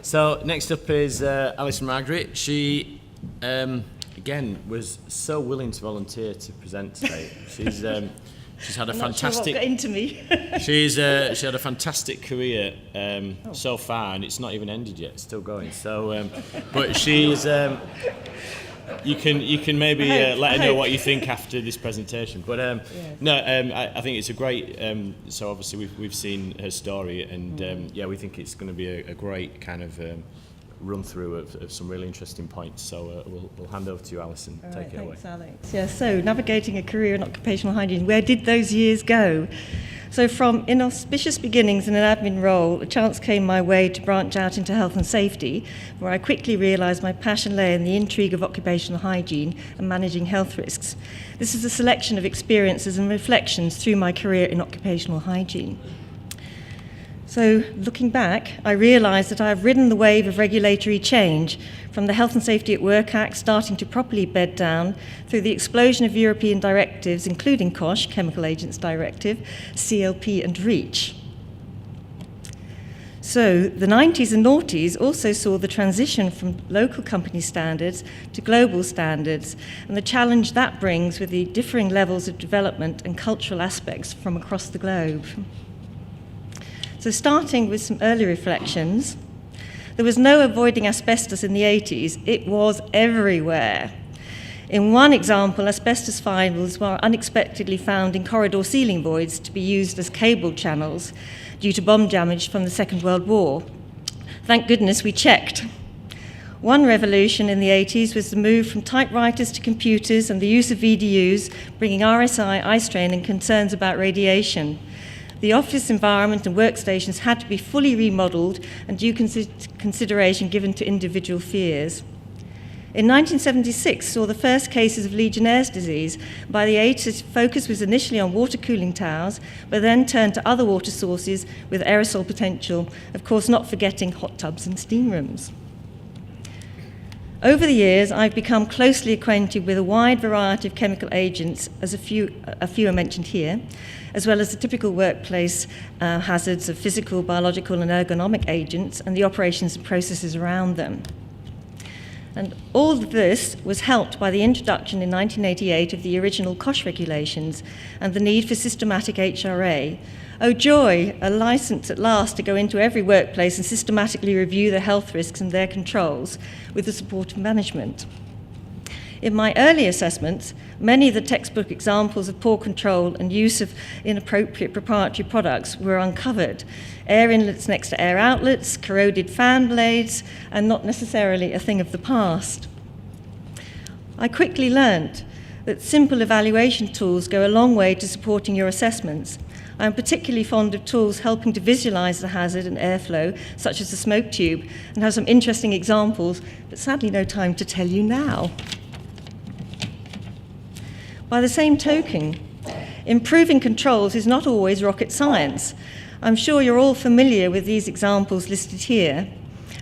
So next up is Alison Margary. She, again, was so willing to volunteer to present today. She's had a fantastic. Not sure what got into me. She had a fantastic career so far, and it's not even ended yet. It's still going. So, but she's. You can maybe let her know what you think after this presentation. But I think it's a great. So obviously we've seen her story, and we think it's going to be a great kind of run through of some really interesting points. So we'll hand over to you, Alison. Take it away. Thanks, Alex. Yeah. So navigating a career in occupational hygiene. Where did those years go? So from inauspicious beginnings in an admin role, a chance came my way to branch out into health and safety, where I quickly realised my passion lay in the intrigue of occupational hygiene and managing health risks. This is a selection of experiences and reflections through my career in occupational hygiene. So looking back, I realised that I have ridden the wave of regulatory change from the Health and Safety at Work Act starting to properly bed down through the explosion of European directives, including COSH, Chemical Agents Directive, CLP and REACH. So the 90s and noughties also saw the transition from local company standards to global standards and the challenge that brings with the differing levels of development and cultural aspects from across the globe. So starting with some early reflections, there was no avoiding asbestos in the 80s. It was everywhere. In one example, asbestos fibres were unexpectedly found in corridor ceiling voids to be used as cable channels due to bomb damage from the Second World War. Thank goodness we checked. One revolution in the 80s was the move from typewriters to computers and the use of VDUs, bringing RSI, eye strain, and concerns about radiation. The office environment and workstations had to be fully remodelled and due consideration given to individual fears. In 1976 saw the first cases of Legionnaire's disease. By the 80s, focus was initially on water cooling towers, but then turned to other water sources with aerosol potential, of course not forgetting hot tubs and steam rooms. Over the years, I've become closely acquainted with a wide variety of chemical agents, as a few are mentioned here, as well as the typical workplace hazards of physical, biological, and ergonomic agents, and the operations and processes around them. And all of this was helped by the introduction in 1988 of the original COSH regulations and the need for systematic HRA. Oh joy, a license at last to go into every workplace and systematically review the health risks and their controls with the support of management. In my early assessments, many of the textbook examples of poor control and use of inappropriate proprietary products were uncovered. Air inlets next to air outlets, corroded fan blades, and not necessarily a thing of the past. I quickly learned that simple evaluation tools go a long way to supporting your assessments. I'm particularly fond of tools helping to visualise the hazard and airflow, such as the smoke tube, and have some interesting examples, but sadly no time to tell you now. By the same token, improving controls is not always rocket science. I'm sure you're all familiar with these examples listed here,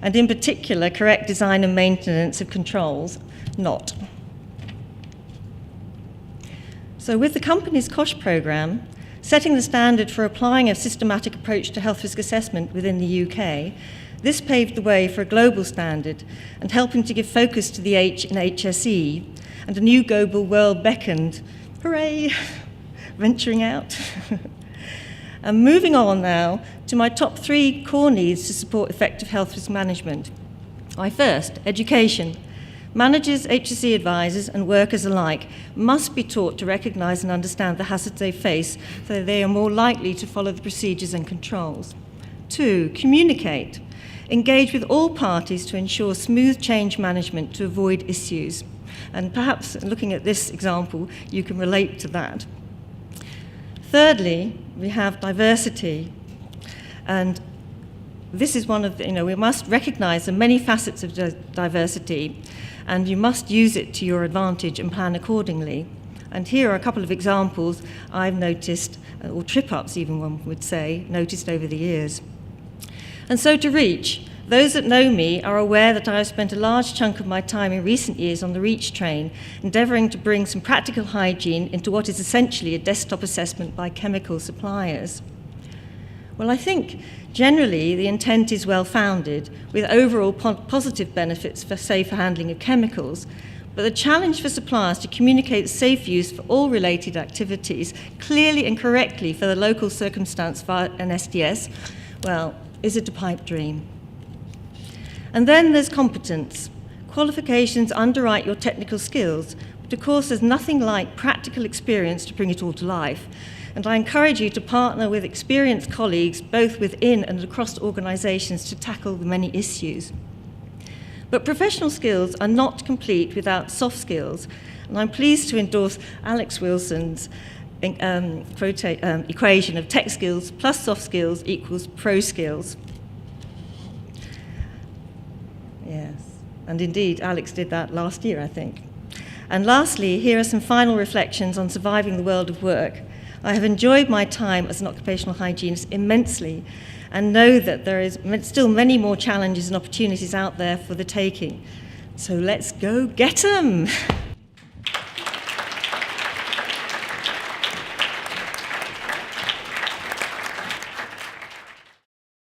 and in particular, correct design and maintenance of controls, not. So with the company's COSH programme, setting the standard for applying a systematic approach to health risk assessment within the UK, this paved the way for a global standard and helping to give focus to the H in HSE, and a new global world beckoned. Hooray! Venturing out. And moving on now to my top 3 core needs to support effective health risk management. First, education. Managers, HSE advisors, and workers alike must be taught to recognise and understand the hazards they face so that they are more likely to follow the procedures and controls. 2, communicate. Engage with all parties to ensure smooth change management to avoid issues. And perhaps looking at this example, you can relate to that. Thirdly, we have diversity. And this is one of the, we must recognise the many facets of diversity, and you must use it to your advantage and plan accordingly. And here are a couple of examples I've noticed, or trip-ups even one would say, noticed over the years. And so to REACH, those that know me are aware that I have spent a large chunk of my time in recent years on the REACH train, endeavouring to bring some practical hygiene into what is essentially a desktop assessment by chemical suppliers. Well, I think generally the intent is well-founded, with overall positive benefits for safer handling of chemicals, but the challenge for suppliers to communicate safe use for all related activities clearly and correctly for the local circumstance via an SDS, well, is a pipe dream. And then there's competence. Qualifications underwrite your technical skills, but of course there's nothing like practical experience to bring it all to life. And I encourage you to partner with experienced colleagues, both within and across organisations, to tackle the many issues. But professional skills are not complete without soft skills, and I'm pleased to endorse Alex Wilson's equation of tech skills plus soft skills equals pro skills. Yes, and indeed, Alex did that last year, I think. And lastly, here are some final reflections on surviving the world of work. I have enjoyed my time as an occupational hygienist immensely, and know that there is still many more challenges and opportunities out there for the taking. So let's go get them!